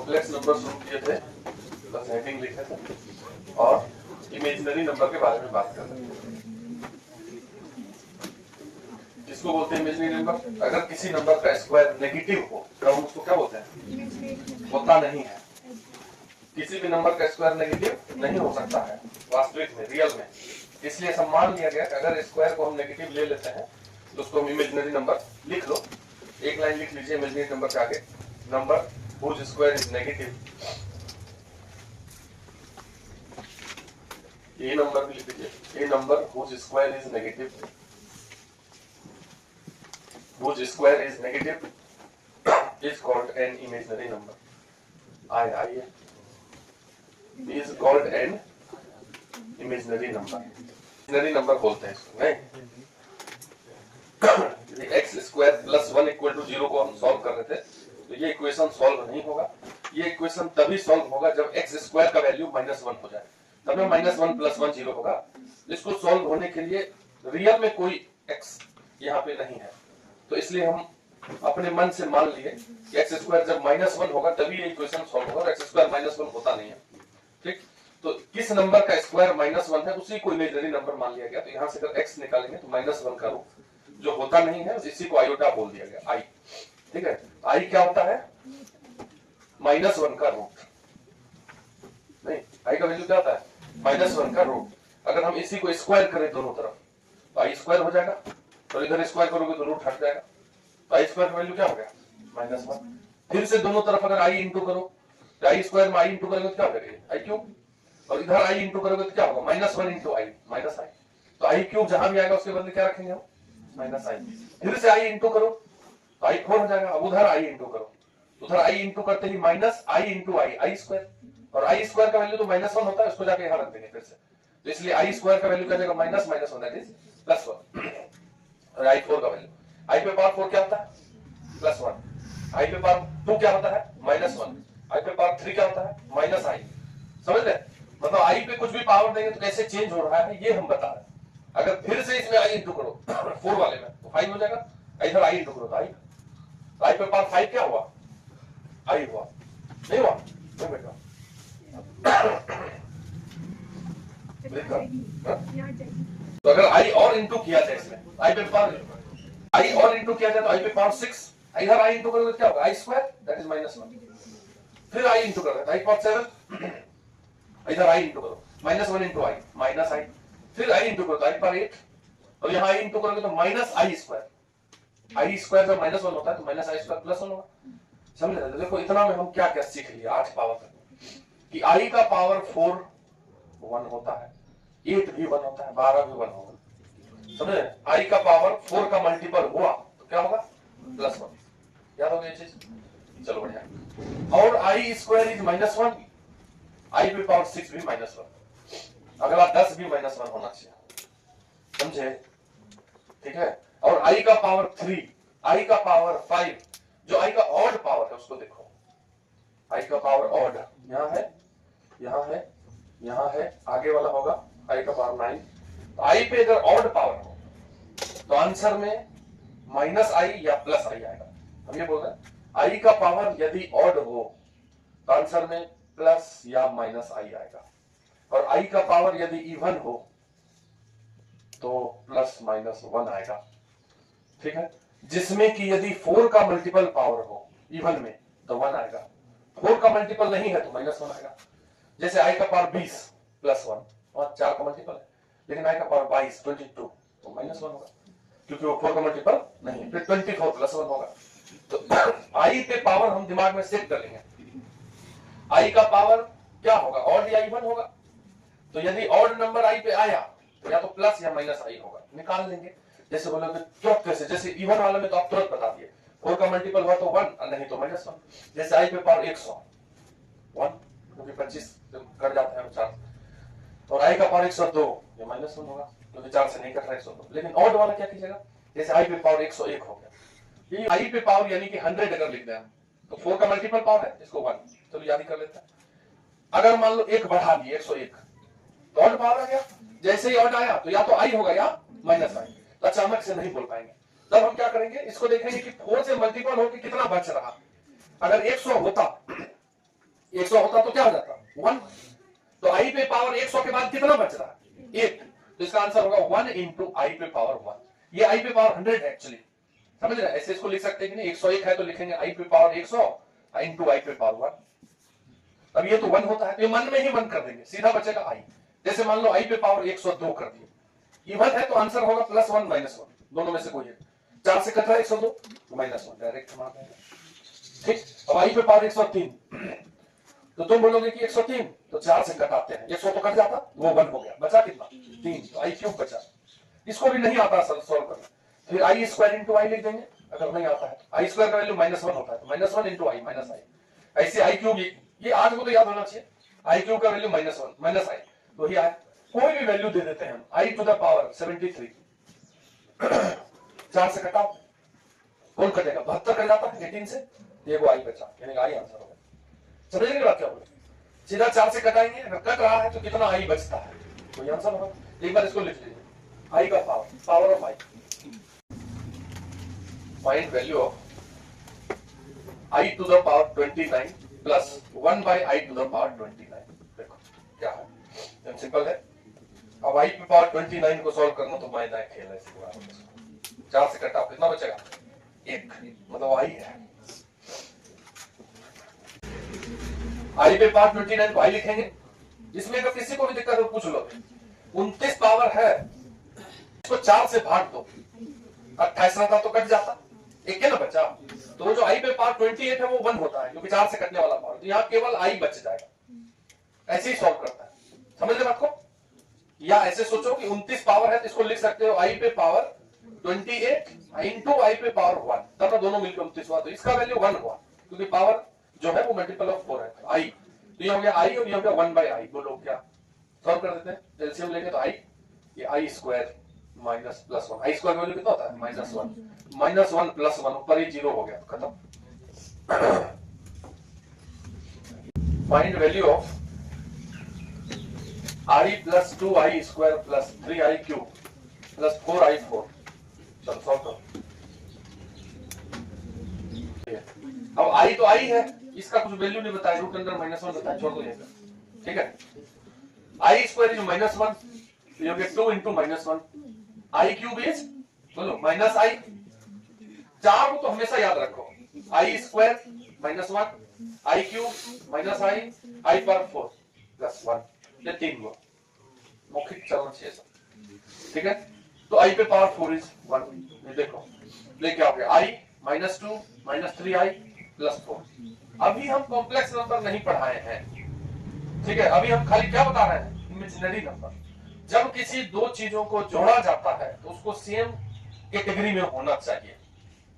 Complex number शुरू किए थे, बस हेडिंग लिखे थे और इमेजिनरी नंबर के बारे में बात कर रहे थे। किसको बोलते हैं इमेजिनरी नंबर? अगर किसी नंबर का स्क्वायर नेगेटिव हो तो हम उसको क्या बोलते हैं? होता नहीं है। किसी भी नंबर का स्क्वायर नेगेटिव नहीं हो सकता है वास्तविक में, रियल में। इसलिए सब मान लिया गया कि अगर स्क्वायर को हम नेगेटिव ले लेते हैं तो उसको हम इमेजिनरी नंबर लिख लो। एक लाइन लिख लीजिए इमेजिनरी नंबर के आगे, number whose square is negative। ये नंबर भी लिख लीजिए, ये number whose square is negative, whose square is negative is called an imaginary number। आइए is called an imaginary number। Imaginary number बोलते हैं इसको, नहीं? X square plus 1 equal to 0 को हम सॉल्व कर रहे थे तो ये इक्वेशन सॉल्व नहीं होगा। ये इक्वेशन तभी सॉल्व होगा जब एक्स स्क्वायर का वैल्यू -1 हो जाए, तब में -1 + 1 0 होगा। इसको सॉल्व होने के लिए रियल में कोई एक्स यहाँ पे नहीं है, तो इसलिए हम अपने मन से मान लिए कि एक्स स्क्वायर जब -1 होगा तभी ये इक्वेशन सॉल्व होगा, और एक्स स्क्वायर -1 होता नहीं है। ठीक, तो किस नंबर का स्क्वायर -1 है उसी को इमेजिनरी नंबर मान लिया गया। तो यहाँ से अगर एक्स निकालेंगे तो -1 का रूट जो होता नहीं है इसी को आयोटा बोल दिया गया, आई। ठीक है, आई क्या होता है? -1 का रूट। नहीं, आई का वैल्यू क्या होता है? -1 का रूट। अगर हम इसी को स्क्वायर करें दोनों तरफ तो आई स्क्वायर हो जाएगा, और इधर स्क्वायर करोगे तो रूट हट जाएगा, तो आई स्क्वायर का वैल्यू क्या हो गया? -1। फिर से दोनों तरफ अगर आई इंटू करो तो आई स्क्वायर में आई इंटू करेंगे तो क्या हो जाएगा? आई क्यूब। और इधर आई इंटू करोगे तो क्या होगा? -1 इंटू आई, माइनस आई। तो आई क्यूब जहां भी आएगा उसके बदले क्या रखेंगे हम? -आई। फिर से आई इंटू करो तो आई 4 हो जाएगा। अब उधर आई इंटू करो, उधर आई इंटू करते ही -i into I, I square. और आई स्क्वायर का वैल्यू तो -1 होता है, उसको जाके यहां रख देंगे फिर से। तो इसलिए आई स्क्वायर का वैल्यू क्या जाएगा? -1 दैट इज +1। और आई 4 का वैल्यू, आई पे पावर 4 क्या होता है? +1। आई पे पावर 2 क्या होता है? -1। आई पे पावर 3 क्या होता है? -i। समझ रहे? मतलब आई पे कुछ भी पावर देंगे तो कैसे चेंज हो रहा है ये हम बता रहे हैं। अगर फिर से इसमें आई इंटू करो 4 वाले में तो 5 हो जाएगा, इधर आई इंटू करो तो आई पे पावर 5 क्या हुआ? आई हुआ, नहीं हुआ? नहीं बेटा, तो अगर आई और इंटू किया जाए इसमें, आई पे पावर आई और इंटू किया जाए तो आई पे पावर 6, इधर आई इंटू करोगे क्या होगा? आई स्क्वायर दैट इज -1। फिर आई इंटू करोगे तो आई पावर 7, इधर आई इंटू करो -1 इंटू आई, -i। फिर आई इंटू करो तो आई पावर 8, और यहाँ आई इंटू करोगे तो -i स्क्वायर। आई स्क्वायर जब -1 होता है तो -i स्क्वायर +1 होगा। समझ रहे? देखो इतना में हम क्या क्या सीख लिया 8 पावर तक, कि आई का पावर 4 1 होता है, 8 भी 1 होता है, 12 भी 1 होगा। समझे? आई का पावर 4 का मल्टीपल हुआ तो क्या होगा? +1। याद हो गया ये चीज? चलो बढ़िया। और आई स्क्वायर इज -1, आई पे पावर 6 भी -1, अगला 10 भी -1 होना चाहिए। समझे? ठीक है। और आई का पावर 3, आई का पावर 5, जो आई का ऑड पावर है उसको देखो। आई का पावर ऑड यहां है, यहां है, यहां है, आगे वाला होगा आई का पावर 9। तो आई पे अगर ऑड पावर हो तो आंसर में -i या +i आएगा। हम ये बोल रहे हैं आई का पावर यदि ऑड हो तो आंसर में प्लस या -i आएगा, और आई का पावर यदि इवन हो तो +-1 आएगा। ठीक है, जिसमें कि यदि 4 का मल्टीपल पावर हो इवन में तो 1 आएगा, 4 का मल्टीपल नहीं है तो -1 आएगा। जैसे आई का पावर 20 +1, और 4 का मल्टीपल है, लेकिन आई का पावर 22 22 तो -1 होगा, क्योंकि वो 4 का मल्टीपल नहीं है। फिर 24 +1 होगा। तो आई पे पावर हम दिमाग में सेट कर लेंगे, आई का पावर क्या होगा? ऑड या इवन होगा। तो यदि ऑड नंबर आई पे आया तो या तो प्लस या -i होगा, निकाल लेंगे। जैसे बोलोगे तुरंत कैसे? जैसे इवन वाले में तो आप तुरंत बता दिए, 4 का मल्टीपल हुआ तो 1 और नहीं तो -1। जैसे आई पे पावर 100 1, क्योंकि 25 कट जाते हैं 4, और आई का पावर 102 ये -1 होगा, क्योंकि 4 से नहीं कट रहा है 102। लेकिन ऑड वाला क्या कीजिएगा? जैसे आई पे पावर 101 हो गया, ये आई पे पावर यानी कि 100 अगर लिख दें तो 4 का मल्टीपल पावर है इसको 1, चलो याद ही कर लेते हैं। अगर मान लो 1 बढ़ा दिए 101 तो ऑड पावर आ गया। जैसे ही ऑड आया तो या तो आई होगा या -i, तो अचानक से नहीं बोल पाएंगे। तब हम क्या करेंगे? इसको देखेंगे कि 4 से मल्टीपल होकर कितना बच रहा। अगर 100 होता 100 होता तो क्या हो जाता 1। तो आई पे पावर 100 के बाद कितना बच रहा है 1। तो इसका आंसर होगा 1 इंटू आई पे पावर 1। ये आई पे पावर 100 है एक्चुअली, समझ रहे हैं? ऐसे इसको लिख सकते हैं कि नहीं, 101 है तो लिखेंगे आई पे पावर 100 इंटू आई पे पावर 1। अब ये तो 1 होता है तो ये मन में ही 1 कर देंगे, सीधा बचेगा आई। जैसे मान लो आई पे पावर 102 कर दिए, इवन है तो आंसर होगा +1 -1, दोनों में से कोई है। 4 से कट रहा है 102 -1, डायरेक्ट मान लेंगे। ठीक, अब आई पे पावर 103, तो तुम बोलोगे कि 103, तो 4 से कटाते हैं, 100 तो कट जाता, वो 1 हो गया, बचा कितना 3, तो आई क्यूब बचा। इसको भी नहीं आता सॉल्व करना, फिर आई स्क्वायर इंटू आई लिख देंगे। अगर नहीं आता है तो आई स्क्वायर का वैल्यू -1 होता है, तो -1 इंटू आई माइनस आई। ऐसे आई क्यूब, ये आज को तो याद होना चाहिए, आई क्यूब का वैल्यू -1 माइनस आई, तो ही आई कोई भी वैल्यू दे देते हैं हम, आई टू द पावर 73। 4 से कटाओ, कौन कटेगा 72 कट जाता है 18 से, ये वो आई बचा, यानी आई आंसर होगा। समझ गए बात क्या बोले? सीधा 4 से कटाएंगे, अगर कट रहा है तो कितना आई बचता है, तो ये आंसर होगा। एक बार इसको लिख लीजिए, आई का power of I, find value of I to the power 29 plus 1 by I to the power 29। देखो क्या है, सिंपल है। अब आई पे पावर 29 को सॉल्व करना तो मैदान खेल है। 4 से कटा कितना बचेगा 1, मतलब आई है। आई पे पावर 29 को आई लिखेंगे, इसमें अगर किसी को भी दिक्कत हो पूछ लो। 29 पावर है, इसको 4 से भाग दो, 28 रहता तो कट जाता, एक है ना बचा। तो वो जो आई पे पावर 28 है वो 1 होता है, क्योंकि 4 से कटने वाला पावर, तो यहाँ केवल आई बच जाएगा। ऐसे ही सॉल्व करता है, समझ ले बात को? या ऐसे सोचो कि 29 पावर है तो इसको लिख सकते हो आई पे पावर 28 इंटू आई पे पावर 1, तब दोनों मिलकर 29 हुआ, तो इसका वैल्यू 1 हुआ, क्योंकि पावर जो है वो मल्टीपल ऑफ 4 है आई। तो ये हो गया आई और ये हो गया 1 बाई आई। बोलो क्या सॉल्व कर देते हैं एलसीएम लेके, तो आई ये आई स्क्वायर माइनस +1, आई स्क्वायर वैल्यू कितना होता है -1 प्लस 1 ऊपर ही 0 हो गया, खत्म। Find value of I plus 2i square plus 3i cube plus 4i4। चलो सॉल्व करो। अब आई तो आई है, इसका कुछ वैल्यू नहीं बताया, रूट अंडर -1 बताया, छोड़ दो ये, ठीक है। आई स्क्वायर इज -1, तो you get 2 into -1, I cube is बोलो माइनस आई। 4 को तो हमेशा याद रखो, आई स्क्वायर -1, आई क्यूब माइनस आई पर 4 प्लस 1, ये 3 हुआ, मौखिक चलन 6 सब, ठीक है। तो आई पे पावर 4 इज 1, ये देखो लेके आओगे आई -2 -3i प्लस 4। अभी हम कॉम्प्लेक्स नंबर नहीं पढ़ाए हैं, ठीक है। अभी हम खाली क्या बता रहे हैं, इमेजिनरी नंबर। जब किसी दो चीजों को जोड़ा जाता है तो उसको सेम कैटेगरी में होना चाहिए,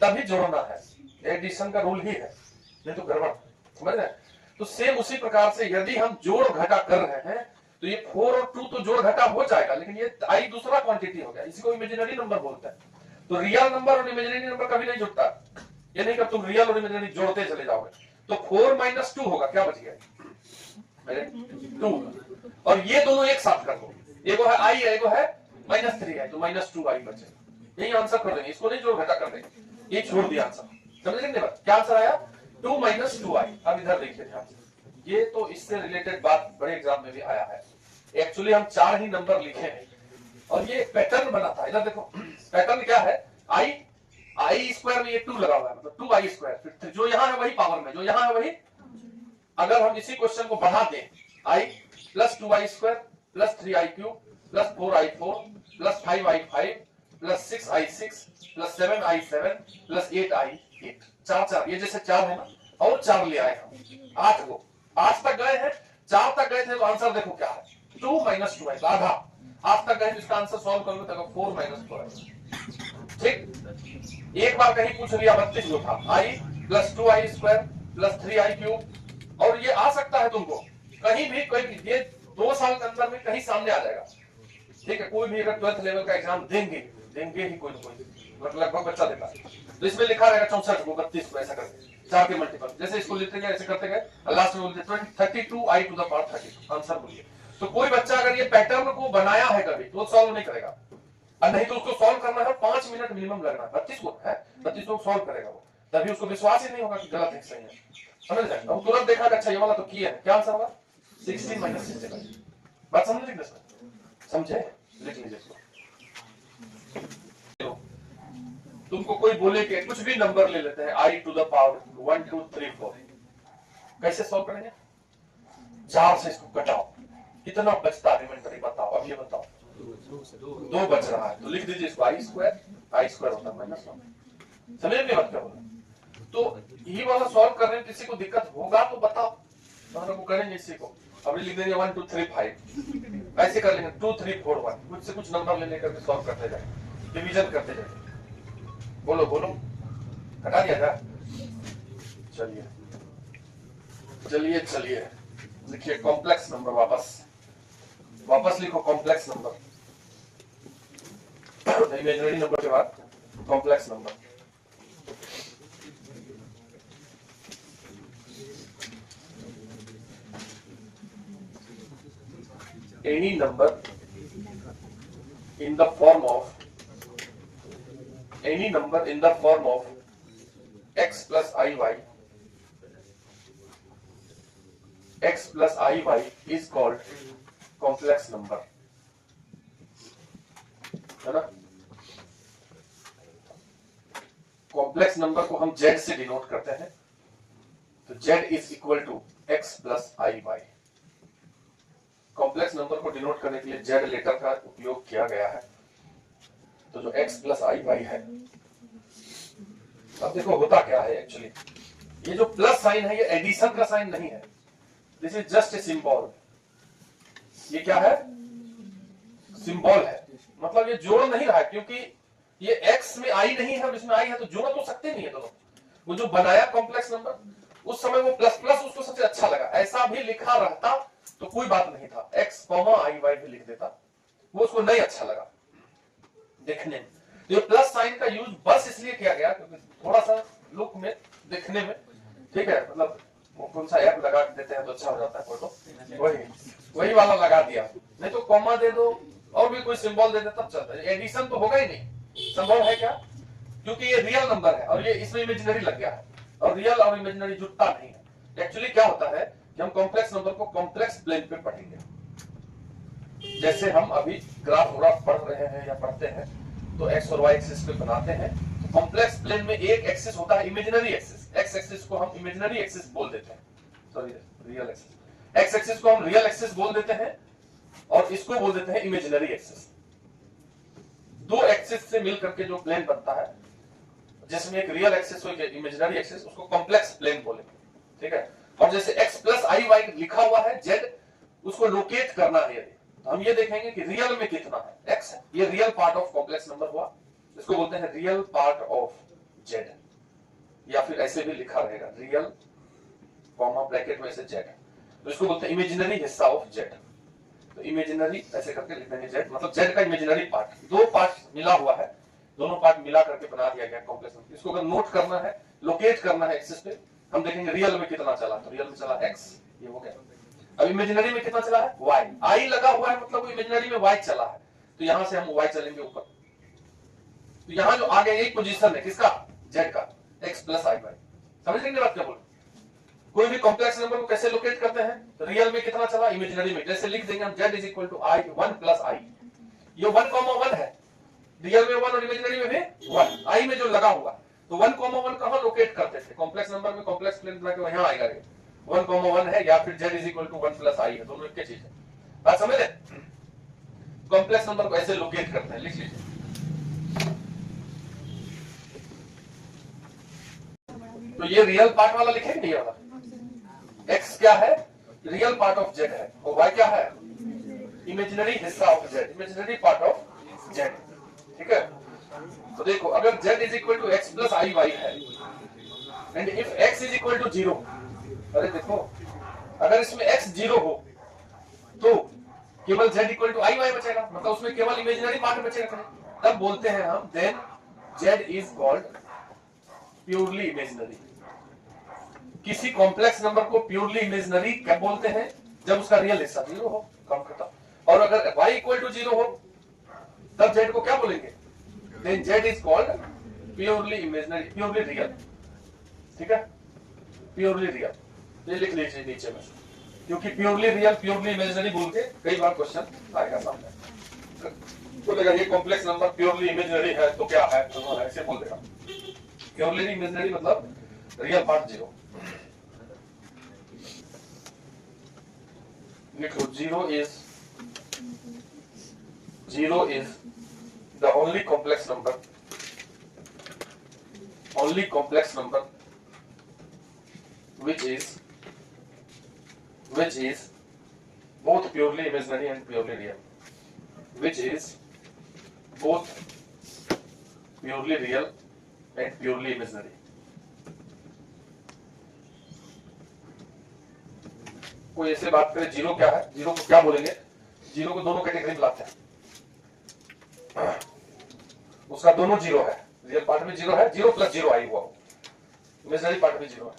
तभी जोड़ना है, एडिशन का रूल ही है, नहीं तो गड़बड़, समझ रहे हैं? तो सेम उसी प्रकार से यदि हम जोड़ घटा कर रहे हैं तो ये 4 और 2 तो जोड़ घटा हो जाएगा, लेकिन ये आई दूसरा क्वांटिटी हो गया, इसी को इमेजिनरी नंबर बोलते हैं। तो रियल नंबर और इमेजिनरी नंबर कभी नहीं जुड़ता, ये नहीं कि तुम रियल और इमेजिनरी जोड़ते चले जाओगे। तो 4 - 2 होगा, क्या बच गया 2, और ये दोनों एक साथ कर दो, एगो है आई एगो है -3i, तो -2i बचेगा। यही आंसर कर देंगे, इसको नहीं जोड़ घटा कर देंगे, ये छोड़ दिया आंसर, समझ लेंगे बात। क्या आंसर आया 2 - 2i। अब इधर देखिए ध्यान से, ये तो इससे रिलेटेड बात बड़े एग्जाम में भी आया है। एक्चुअली हम 4 ही नंबर लिखे हैं और ये पैटर्न बना था, इधर देखो पैटर्न क्या है, आई स्क्वायर में ये 2 लगा हुआ है, मतलब 2i स्क्वायर, फिर जो यहाँ है वही पावर में, जो यहाँ है वही। अगर हम इसी क्वेश्चन को बढ़ा दें, i plus 2i square plus 3i cube plus 4i4 plus 5i5 plus 6i6 plus 7i7 plus 8i8, 4 ये जैसे 4 है ना, और 4 ले आए हम 8 को, 8 तक गए हैं, 4 तक गए थे, तो आंसर देखो क्या है 2 - 2i, आधा 8 तक गए, इसका आंसर सॉल्व कर लो तो 4 - 4, ठीक। एक बार कहीं पूछ लिया 32 जो था, i plus 2i square plus 3i cube, और ये आ सकता है तुमको कहीं भी, कोई ये 2 साल के अंदर में कहीं सामने आ जाएगा, ठीक है। कोई भी अगर 12th लेवल का एग्जाम देंगे ही कोई ना कोई, लगभग बच्चा देता है, तो इसमें लिखा रहेगा 64 को 32 को, ऐसा करके 4 के मल्टीपल, जैसे इसको लिखते गए ऐसे करते गए, लास्ट में बोलते 32i to the power 32, answer बोलिए। तो कोई बच्चा अगर ये पैटर्न को बनाया है कभी तो सॉल्व नहीं करेगा, और नहीं तो उसको सॉल्व करना है 5 मिनट मिनिमम लगना है, 32 को है, 32 को सॉल्व करेगा वो, तभी उसको विश्वास ही नहीं होगा कि गलत है सही है। समझ जाए। अब तुरंत देखा कि अच्छा ये वाला तो किया है, क्या आंसर होगा 16 माइनस 65। बात समझ लीजिए, समझे, लिख लीजिए इसको। तुमको कोई बोले कि कुछ भी नंबर ले लेते हैं i टू द पावर 1 2 3 4, कैसे सॉल्व करेंगे? 4 से इसको घटाओ, कितना बचता है रिमाइंडर बताओ, अब ये बताओ। 2 बच रहा है, तो लिख दीजिए इसको i स्क्वायर होता है माइनस 1। समझ में बात क्या बोला? तो ये वाला सॉल्व कर रहे हैं, किसी को दिक्कत होगा तो बताओ, हम लोग करेंगे इसी को। अब लिख देंगे 1 2 3 5, ऐसे कर लेंगे 2 3 4 1, कुछ से कुछ नंबर लेने करके सॉल्व करते जाएंगे, डिवीजन करते जाएंगे। बोलो बोलो, हटा दिया था। चलिए चलिए चलिए, लिखिए कॉम्प्लेक्स नंबर, वापस लिखो कॉम्प्लेक्स नंबर, इमेजिनरी नंबर के बाद complex number. Any number in the form of x plus iy is called complex number, है ना? कॉम्प्लेक्स नंबर को हम z से डिनोट करते हैं, तो z is equal to x plus I Y. Complex number को डिनोट करने के लिए z लेटर का उपयोग किया गया है, तो जो x प्लस आई वाई है। अब देखो होता क्या है एक्चुअली, ये जो प्लस साइन है ये एडिशन का साइन नहीं है, this is just a symbol. ये क्या है? सिंबल है, मतलब ये जोड़ नहीं रहा है, क्योंकि ये x में i नहीं है और इसमें i है, तो जोड़ तो सकते नहीं है दोनों। वो जो बनाया कॉम्प्लेक्स नंबर, उस समय वो प्लस प्लस उसको सबसे अच्छा लगा, ऐसा भी लिखा रहता तो कोई बात नहीं था, x i y भी लिख देता, वो उसको नहीं अच्छा लगा देखने में। तो ये प्लस साइन का यूज बस इसलिए किया गया क्योंकि थोड़ा सा लुक में, देखने में ठीक है, मतलब वो कौन सा ऐप लगा देते हैं तो अच्छा हो जाता है फोटो, वही वाला लगा दिया, नहीं तो कॉमा दे दो और भी कोई सिंबल दे दे तब चलता है। एडिशन तो होगा ही नहीं, संभव है क्या? क्योंकि ये रियल नंबर है और ये इसमें इमेजिनरी लग गया है, और रियल और इमेजिनरी जुड़ता नहीं है। एक्चुअली क्या होता है कि हम कॉम्प्लेक्स नंबर को कॉम्प्लेक्स प्लेन पे पढ़ेंगे, जैसे हम अभी ग्राफ पढ़ रहे हैं या पढ़ते हैं, तो एक्स और वाई एक्सिस पे बनाते हैं। कॉम्प्लेक्स प्लेन में एक एक्सिस होता है इमेजिनरी एक्सिस, एक्स एक्सिस को हम इमेजिनरी एक्सिस बोल देते हैं, sorry real axis. X axis को हम रियल एक्सिस बोल देते हैं और इसको बोल देते हैं इमेजिनरी एक्सिस। दो एक्सिस से मिलकर के जो प्लेन बनता है, जिसमें एक रियल एक्सिस हो एक इमेजिनरी एक्सिस, उसको कॉम्प्लेक्स प्लेन बोलेंगे, ठीक है। और जैसे x प्लस आई वाई लिखा हुआ है z, उसको लोकेट करना है यदि, तो हम ये देखेंगे कि रियल में कितना है x, ये real part of complex number हुआ, इसको बोलते हैं रियल पार्ट ऑफ z, या फिर ऐसे भी लिखा रहेगा रियल कॉमा ब्रैकेट में से z, तो इसको बोलते हैं इमेजिनरी हिस्सा ऑफ z। तो इमेजिनरी ऐसे करके लिख देंगे z, मतलब z का इमेजिनरी पार्ट, दो पार्ट मिला हुआ है, दोनों पार्ट मिला करके बना दिया गया कॉम्प्लेक्स नंबर। इसको अगर नोट करना है, लोकेट करना है एक्सिस पे, हम देखेंगे रियल में कितना चला, तो रियल में चला x, ये हो गया। अब इमेजिनरी में कितना चला है y, i लगा हुआ है मतलब इमेजिनरी में y चला है, तो यहां से हम y चलेंगे ऊपर, तो यहां जो आगे एक पोजीशन है किसका, z का, x प्लस आई वाई। समझ लेंगे बात क्या बोल। कोई भी कॉम्प्लेक्स नंबर को कैसे लोकेट करते हैं, तो रियल में कितना चला, इमेजिनरी में, जैसे लिख देंगे हम z is equal to i 1 plus i, ये 1,1 है, रियल में 1 और इमेजिनरी में भी 1, i में जो लगा हुआ, तो 1,1 कहां लोकेट करते थे, कॉम्प्लेक्स नंबर में कॉम्प्लेक्स प्लेन बना के वहां आएगा, 1,1 है या फिर z is equal to 1 plus i है, दोनों एक ही चीज है। बात समझ ले, कॉम्प्लेक्स नंबर को ऐसे लोकेट करते हैं, लिख लीजिए। तो ये रियल पार्ट वाला लिखे नहीं वाला, x क्या है, रियल पार्ट ऑफ z है, और y क्या है, इमेजिनरी हिस्सा of z, imaginary part of z, ठीक है। तो देखो अगर z is equal to x plus I y है, and if x is equal to 0, अरे देखो अगर इसमें x 0 हो तो केवल z equal to I Y बचेगा, मतलब उसमें केवल इमेजिनरी पार्ट बचेगा, तब बोलते हैं हम then z is called purely imaginary. किसी कॉम्प्लेक्स नंबर को प्योरली इमेजिनरी कब बोलते हैं, जब उसका रियल हिस्सा 0 हो, कम खत्म। और अगर y इक्वल टू 0 हो तब z को क्या बोलेंगे, then z is called purely imaginary, purely real, ठीक है। प्योरली रियल, ये लिख लीजिए नीचे में, क्योंकि प्योरली रियल प्योरली इमेजिनरी बोल के कई बार क्वेश्चन आएगा सामने। तो लगा ये कॉम्प्लेक्स नंबर प्योरली इमेजिनरी है तो क्या है, तो ऐसे बोल देगा। प्योरली इमेजिनरी मतलब रियल पार्ट 0। लिखो 0 is the only complex number which is both purely imaginary and purely real, which is both purely real and purely imaginary। कोई ऐसे बात करे जीरो क्या है, जीरो को क्या बोलेंगे, जीरो को दोनों कैटेगरी में लाते हैं, उसका दोनों जीरो है, रियल पार्ट में जीरो है, जीरो प्लस जीरो आई हुआ, इमेजिनरी पार्ट में जीरो है।